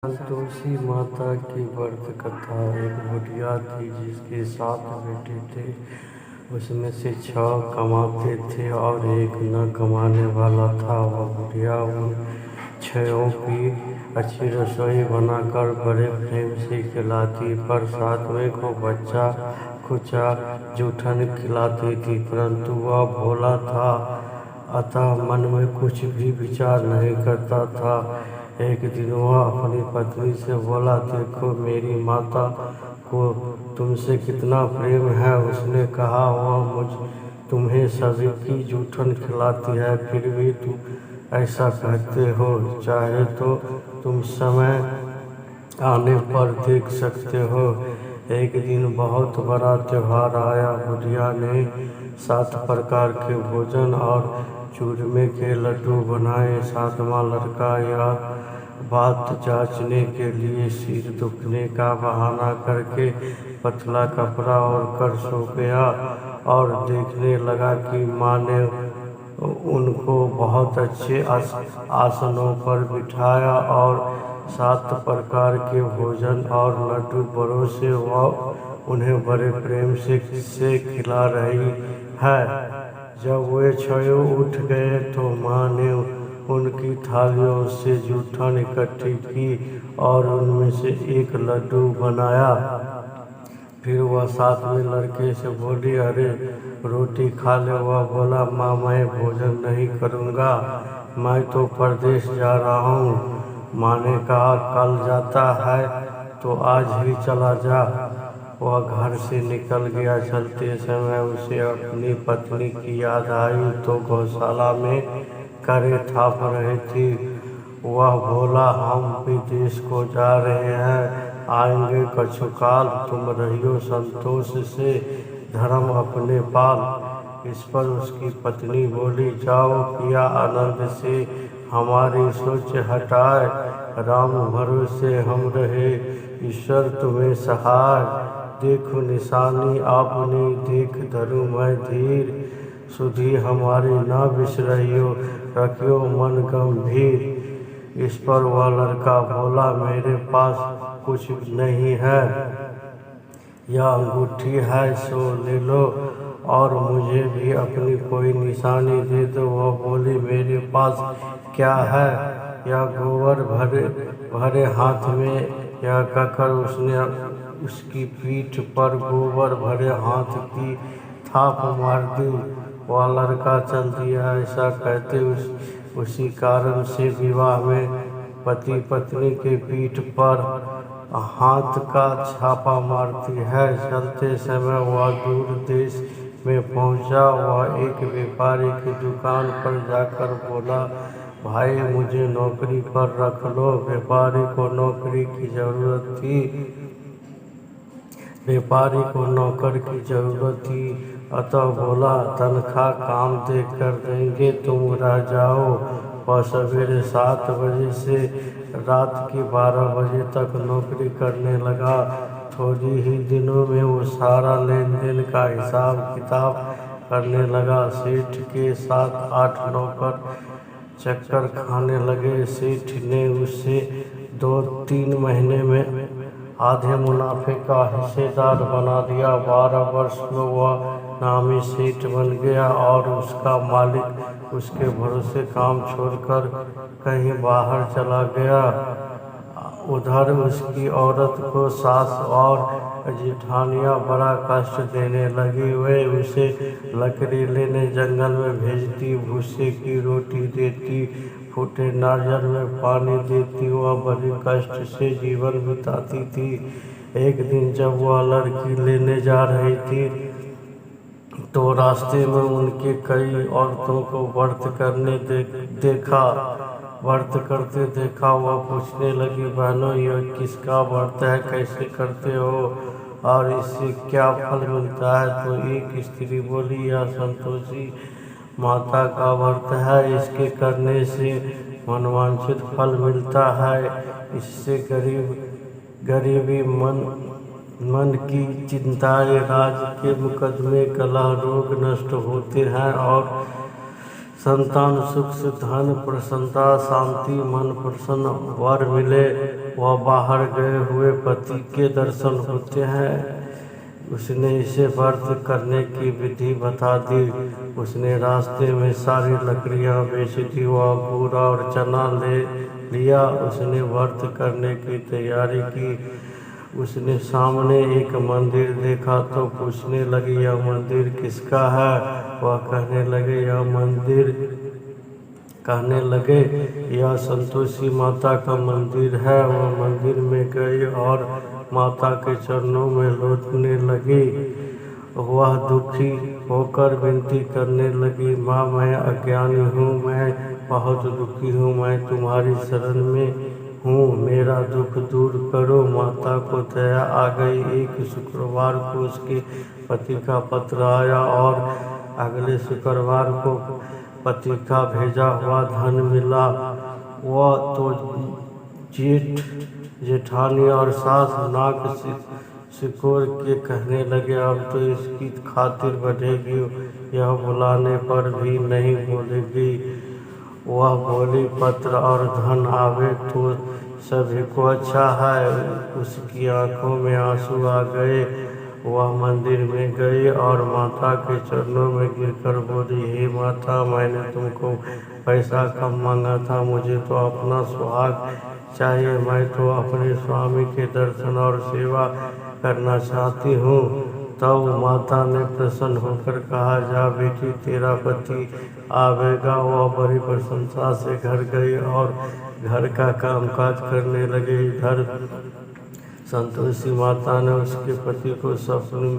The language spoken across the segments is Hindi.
संतोषी माता की व्रत कथा। एक बुढ़िया थी जिसके 7 बेटे थे। उसमें से 6 कमाते थे और एक न कमाने वाला था। वह बुढ़िया उन 6 की अच्छी रसोई बनाकर बड़े प्रेम से खिलाती, पर 7वें को बच्चा कुचा जूठन खिलाती थी। परंतु वह भोला था, अतः मन में कुछ भी विचार नहीं करता था। एक दिन वह अपनी पत्नी से बोला, देखो मेरी माता को तुमसे कितना प्रेम है। उसने कहा, वह तुम्हें सभी की जूठन खिलाती है, फिर भी तुम ऐसा कहते हो। चाहे तो तुम समय आने पर देख सकते हो। एक दिन बहुत बड़ा त्योहार आया। बुढ़िया ने 7 प्रकार के भोजन और चूरमे के लड्डू बनाए। 7वां लड़का यह बात जांचने के लिए सिर दुखने का बहाना करके पतला कपड़ा ओढ़कर सो गया और देखने लगा कि माँ ने उनको बहुत अच्छे आसनों पर बिठाया और 7 प्रकार के भोजन और लड्डू परोसे वह उन्हें बड़े प्रेम से खिला रही है। जब वे 6 उठ गए तो माँ ने उनकी थालियों से जूठन इकट्ठी की और उनमें से एक लड्डू बनाया। फिर वह 7वें लड़के से बोली, अरे रोटी खा ले। वह बोला, माँ मैं भोजन नहीं करूँगा, मैं तो परदेश जा रहा हूँ। माँ ने कहा, कल जाता है तो आज ही चला जा। वह घर से निकल गया। चलते समय उसे अपनी पत्नी की याद आई तो गौशाला में करे थाप रही थी। वह बोला, हम विदेश को जा रहे हैं, आएंगे कछुकाल, तुम रहियो संतोष से, धर्म अपने पाल। इस पर उसकी पत्नी बोली, जाओ पिया आनंद से हमारी सोच हटाए, राम भरोसे हम रहे, ईश्वर तुम्हें सहाय। देखो निशानी आपने, देख धरू मैं धीर, सुधी हमारी ना बिसरियो, रखियो मन गंभीर। इस पर वह लड़का बोला, मेरे पास कुछ नहीं है, यह अंगूठी है सो ले लो और मुझे भी अपनी कोई निशानी दे दो। वह बोली, मेरे पास क्या है, यह गोबर भरे हाथ में। यह कहकर उसने उसकी पीठ पर गोबर भरे हाथ की थाप मार दी। वह लड़का चल दिया। ऐसा कहते उसी कारण से विवाह में पति पत्नी के पीठ पर हाथ का छापा मारती है। चलते समय वह दूर देश में पहुंचा। वह एक व्यापारी की दुकान पर जाकर बोला, भाई मुझे नौकरी पर रख लो। व्यापारी को नौकरी की जरूरत थी। व्यापारी को नौकर की जरूरत थी, अतः बोला, तनख्वाह काम देख कर देंगे, तुम रह जाओ। वह सवेरे 7 बजे से रात के 12 बजे तक नौकरी करने लगा। थोड़ी ही दिनों में वो सारा लेन देन का हिसाब किताब करने लगा। सेठ के 7-8 नौकर चक्कर खाने लगे। सेठ ने उसे 2-3 महीने में आधे मुनाफे का हिस्सेदार बना दिया। 12 वर्ष में वह नामी सेठ बन गया और उसका मालिक उसके भरोसे काम छोड़कर कहीं बाहर चला गया। उधर उसकी औरत को सास और जेठानियाँ बड़ा कष्ट देने लगी। वे उसे लकड़ी लेने जंगल में भेजती, भूसे की रोटी देती, फूटे नारियल में पानी देती। वह बड़े कष्ट से जीवन बिताती थी। एक दिन जब वह लड़की लेने जा रही थी तो रास्ते में उनके कई औरतों को व्रत करने देखा। व्रत करते देखा। वह पूछने लगी, बहनों यह किसका व्रत है, कैसे करते हो और इससे क्या फल मिलता है। तो एक स्त्री बोली, यह संतोषी माता का व्रत है, इसके करने से मनवांछित फल मिलता है। इससे गरीबी मन की चिंताएं, राज के मुकदमे, कलह, रोग नष्ट होते हैं और संतान सुख से धन प्रसन्नता शांति मन प्रसन्न वर मिले वह बाहर गए हुए पति के दर्शन होते हैं। उसने इसे व्रत करने की विधि बता दी। उसने रास्ते में सारी लकड़ियां बेच दी, वह गुड़ और चना ले लिया। उसने व्रत करने की तैयारी की। उसने सामने एक मंदिर देखा तो पूछने लगी, यह मंदिर किसका है? वह कहने लगे यह संतोषी माता का मंदिर है। वह मंदिर में गई और माता के चरणों में लौटने लगी। वह दुखी होकर विनती करने लगी, माँ मैं अज्ञानी हूँ, मैं बहुत दुखी हूँ, मैं तुम्हारी शरण में हूँ, मेरा दुख दूर करो। माता को दया आ गई। एक शुक्रवार को उसके पति का पत्र आया और अगले शुक्रवार को पति का भेजा हुआ धन मिला। वह तो जेठानी और सास नाक सिकोड़ के कहने लगे, अब तो इसकी खातिर बढ़ेगी, यह बुलाने पर भी नहीं बोलेगी। वह बोली, पत्र और धन आवे तो सभी को अच्छा है। उसकी आंखों में आंसू आ गए। वह मंदिर में गई और माता के चरणों में गिरकर बोली, हे माता, मैंने तुमको पैसा कम मांगा था, मुझे तो अपना सुहाग चाहिए। मैं तो अपने स्वामी के दर्शन और सेवा करना चाहती हूँ। तब माता ने प्रसन्न होकर कहा, जा बेटी, तेरा पति आवेगा। वह बड़ी प्रशंसा से घर गई और घर का कामकाज करने लगे। इधर संतोषी माता ने उसके पति को सपने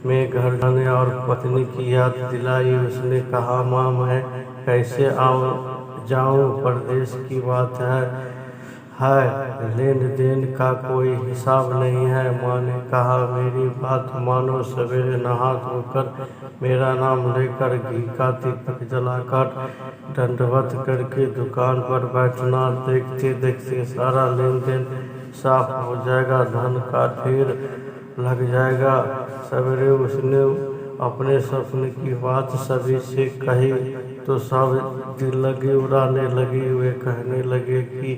में घर जाने और पत्नी की याद दिलाई। उसने कहा, माँ मैं कैसे जाऊँ, परदेश की बात है, लेन देन का कोई हिसाब नहीं है। माँ ने कहा, मेरी बात मानो, सवेरे नहा धोकर मेरा नाम लेकर घी का दीपक जलाकर दंडवत करके दुकान पर बैठना। देखते देखते सारा लेन देन साफ हो जाएगा, धन का ढेर लग जाएगा। सवेरे उसने अपने सपने की बात सभी से कही तो सब दिल लगे उड़ाने लगी। वे कहने लगे कि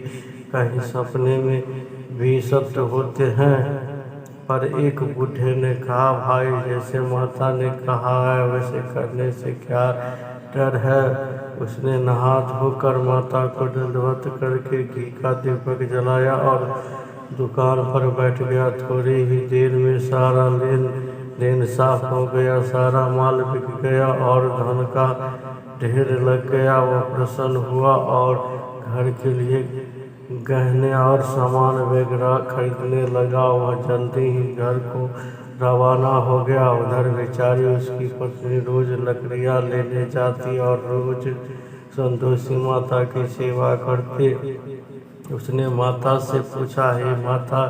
कहीं सपने में भी सत्य होते हैं। पर एक बूढ़े ने कहा, भाई, जैसे माता ने कहा है वैसे करने से क्या डर है। उसने नहा धोकर माता को दंडवत करके घी का दीपक जलाया और दुकान पर बैठ गया। थोड़ी ही देर में सारा लेन देन साफ हो गया, सारा माल बिक गया और धन का ढेर लग गया। वह प्रसन्न हुआ और घर के लिए गहने और सामान वगैरह खरीदने लगा। वह जल्दी ही घर को रवाना हो गया। उधर बेचारी उसकी पत्नी रोज लकड़ियाँ लेने जाती और रोज संतोषी माता की सेवा करती। उसने माता से पूछा, हे माता,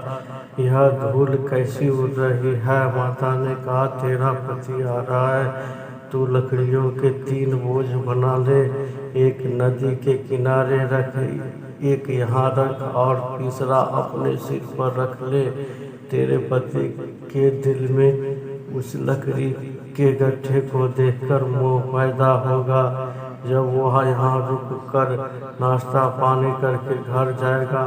यह धूल कैसी उड़ रही है? माता ने कहा, तेरा पति आ रहा है, तू लकड़ियों के 3 बोझ बना ले, एक नदी के किनारे रख, एक यहाँ रख और तीसरा अपने सिर पर रख ले। तेरे पति के दिल में उस लकड़ी के गड्ढे को देखकर मोह पैदा होगा। जब वह यहाँ रुक कर नाश्ता पानी करके घर जाएगा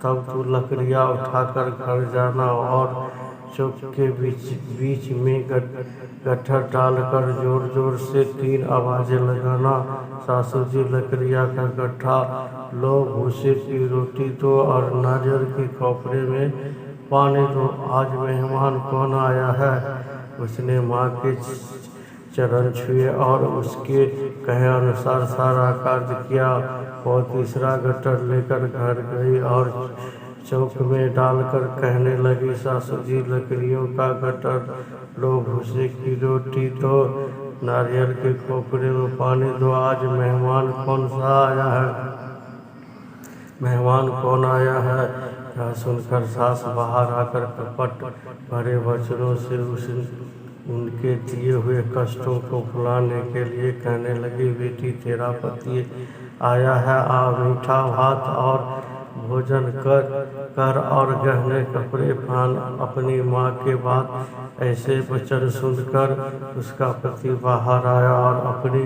तब तू लकड़ियाँ उठाकर घर जाना और चौक के बीच में गट्ठर डालकर जोर जोर से 3 आवाज़ें लगाना। सासू जी, लकड़ियाँ का गट्ठा लो, भूसे की रोटी दो और नारियल की खोपड़े में पानी दो, आज मेहमान कौन आया है। उसने माँ के चरण छुए और उसके कहे अनुसार सारा कार्य किया। और तीसरा गट्ठर लेकर घर गई और चौक में डालकर कहने लगी, सासू जी, लकड़ियों का गट्ठर लो, भूसे की रोटी दो, नारियल के खोपड़े में पानी दो, आज मेहमान कौन सा आया है, मेहमान कौन आया है। यह सुनकर सास बाहर आकर कपट भरे वचनों से उनके दिए हुए कष्टों को भुलाने के लिए कहने लगी, बेटी, तेरा पति आया है, आ मीठा भात और भोजन कर और गहने कपड़े पहन। अपनी माँ के बात ऐसे वचन सुनकर उसका पति बाहर आया और अपनी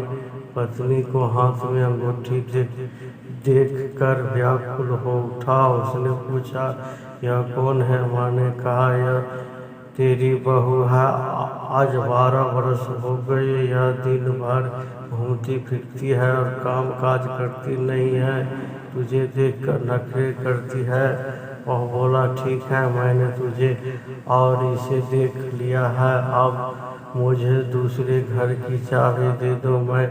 पत्नी को हाथ में अंगूठी देख कर व्याकुल हो उठा। उसने पूछा, यह कौन है? माँ ने कहा, यह तेरी बहू है। आज 12 वर्ष हो गए। यह दिन भर घूमती फिरती है और काम काज करती नहीं है। तुझे देखकर नखरे करती है। वह बोला, ठीक है, मैंने तुझे और इसे देख लिया है। अब मुझे दूसरे घर की चाबी दे दो, मैं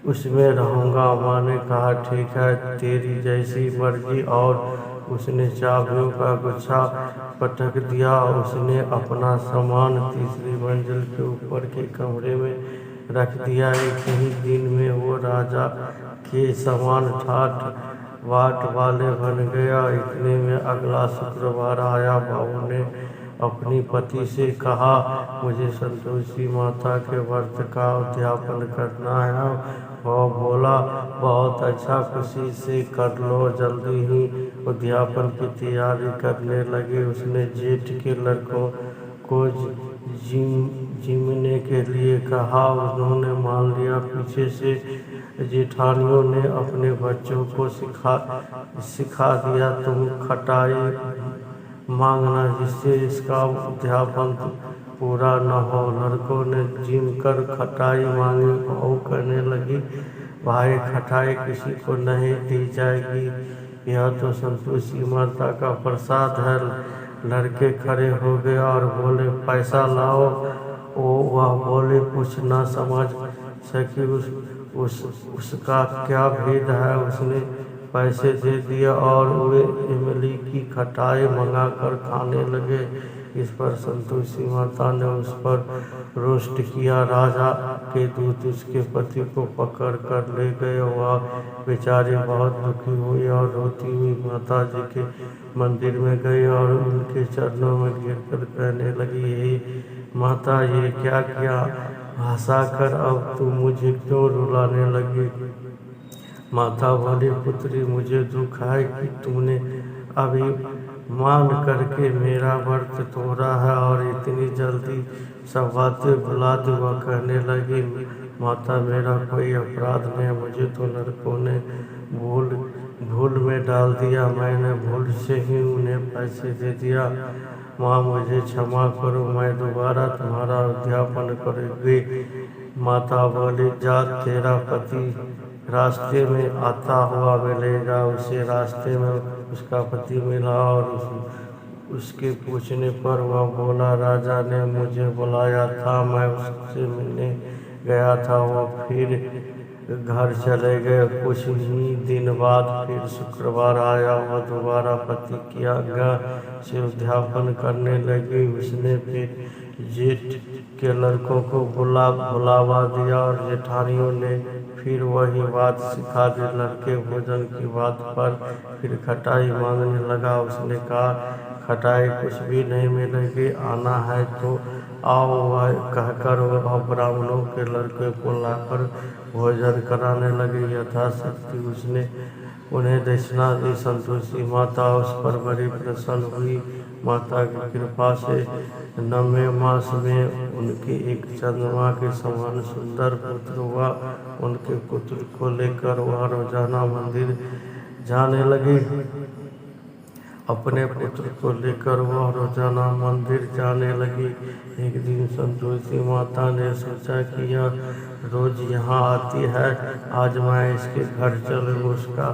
उसमें रहूँगा। माँ ने कहा, ठीक है, तेरी जैसी मर्जी। और उसने चाबियों का गुच्छा पटक दिया। उसने अपना सामान तीसरी मंजिल के ऊपर के कमरे में रख दिया। एक ही दिन में वो राजा के समान ठाट बाट वाले बन गया। इतने में अगला शुक्रवार आया। बहू ने अपनी पति से कहा, मुझे संतोषी माता के व्रत का उद्यापन करना है। वह बोला, बहुत अच्छा, खुशी से कर लो। जल्दी ही उद्यापन की तैयारी करने लगे। उसने जेठ के लड़कों को जिमने के लिए कहा। उन्होंने मान लिया। पीछे से जेठानियों ने अपने बच्चों को सिखा दिया, तुम खटाई मांगना जिससे इसका उद्यापन पूरा न हो। लड़कों ने जिम कर खटाई मांगी। बहू कहने लगी, भाई, खटाई किसी को नहीं दी जाएगी, यह तो संतोषी माता का प्रसाद है। लड़के खड़े हो गए और बोले, पैसा लाओ। वह बोले, कुछ न समझ सकी उसका क्या भेद है। उसने पैसे दे दिए और वे इमली की खटाई मंगाकर खाने लगे। इस पर संतोषी माता ने उस पर रोस्ट किया। राजा के दूत उसके पति को पकड़ कर ले गए। वह बेचारी बहुत दुखी हुई और रोती हुई माता जी के मंदिर में गई और उनके चरणों में गिरकर कहने लगी, हे माता, ये क्या किया? हंसाकर अब तुम मुझे क्यों रुलाने लगी? माता बोली, पुत्री, मुझे दुख है कि तुमने अभी मान करके मेरा व्रत तोड़ा है और इतनी जल्दी सब बातें भुला दी। वह कहने लगी, माता, मेरा कोई अपराध नहीं, मुझे तो लड़कों ने भूल में डाल दिया। मैंने भूल से ही उन्हें पैसे दे दिया। माँ, मुझे क्षमा करो, मैं दोबारा तुम्हारा उद्यापन करूँगी। माता बोली, जा, तेरा पति रास्ते में आता हुआ मिलेगा। उसे रास्ते में उसका पति मिला और उसके पूछने पर वह बोला, राजा ने मुझे बुलाया था, मैं उससे मिलने गया था। वो फिर घर चले गए। कुछ ही दिन बाद फिर शुक्रवार आया। वह दोबारा पति की आज्ञा से उद्यापन करने लगी। उसने फिर जेठ के लड़कों को बुलावा दिया और जेठानियों ने फिर वही बात सिखा दी। लड़के भोजन की बात पर फिर खटाई मांगने लगा। उसने कहा, खटाई कुछ भी नहीं मिलेगी, आना है तो आओ। वह कहकर वह ब्राह्मणों के लड़के को लाकर भोजन कराने लगे। यथाशक्ति उसने उन्हें दक्षिणा दी। संतोषी माता उस पर बड़ी प्रसन्न हुई। माता की कृपा से 9वें मास में उनके एक चंद्रमा के समान सुंदर पुत्र हुआ। उनके पुत्र को लेकर वह रोजाना मंदिर जाने लगी। अपने पुत्र को लेकर वह रोजाना मंदिर जाने लगी। एक दिन संतोषी माता ने सोचा कि यह रोज यहाँ आती है, आज मैं इसके घर चलूँ, उसका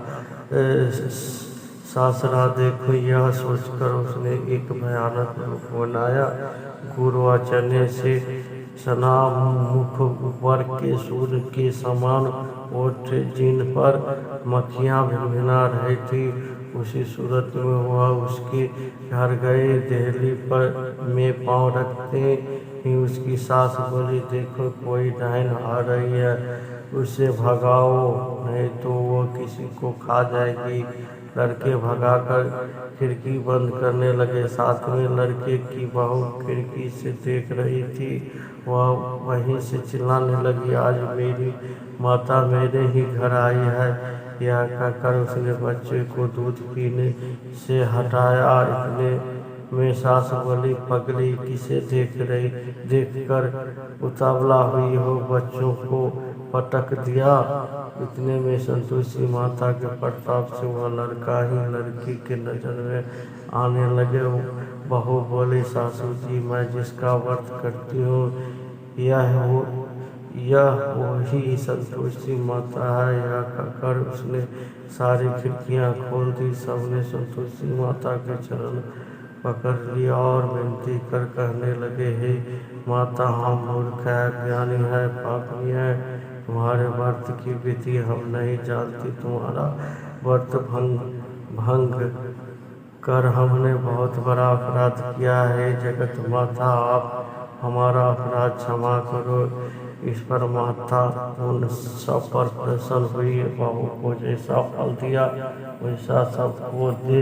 सासरा देखो। यह सोचकर उसने एक भयानक रूप बनाया। गुड़ व चने से सना मुख वर्ग के सूर्य के समान ओठ, जिन पर मक्खियाँ भिनभिना रही थी, उसी सूरत में वह उसके घर गए। देहली पर में पाँव रखते ही उसकी सास बोली, देखो कोई डायन आ रही है, उसे भगाओ, नहीं तो वो किसी को खा जाएगी। लड़के भगाकर खिड़की बंद करने लगे। साथ में लड़के की बहू खिड़की से देख रही थी। वह वहीं से चिल्लाने लगी, आज मेरी माता मेरे ही घर आई है। यह कहकर उसने बच्चे को दूध पीने से हटाया। इतने में सास बोली, पगली, किसे देखकर उतावला हुई हो? बच्चों को पटक दिया। इतने में संतोषी माता के प्रताप से वह लड़का ही लड़की के नजर में आने लगे। बहू बोली, सासू जी, मैं जिसका व्रत करती हूँ यह वही संतोषी माता है। यह कहकर उसने सारी खिड़कियां खोल दी। सबने संतोषी माता के चरण पकड़ लिया और विनती कर कहने लगे, हे माता, हम मूर्ख है, अज्ञानी है, पापी है, तुम्हारे व्रत की विधि हम नहीं जानती। तुम्हारा व्रत भंग कर हमने बहुत बड़ा अपराध किया है। जगत माता, आप हमारा अपराध क्षमा करो। इस पर माता उन सब पर प्रसन्न हुई। बहू को जैसा फल दिया वैसा सबको दे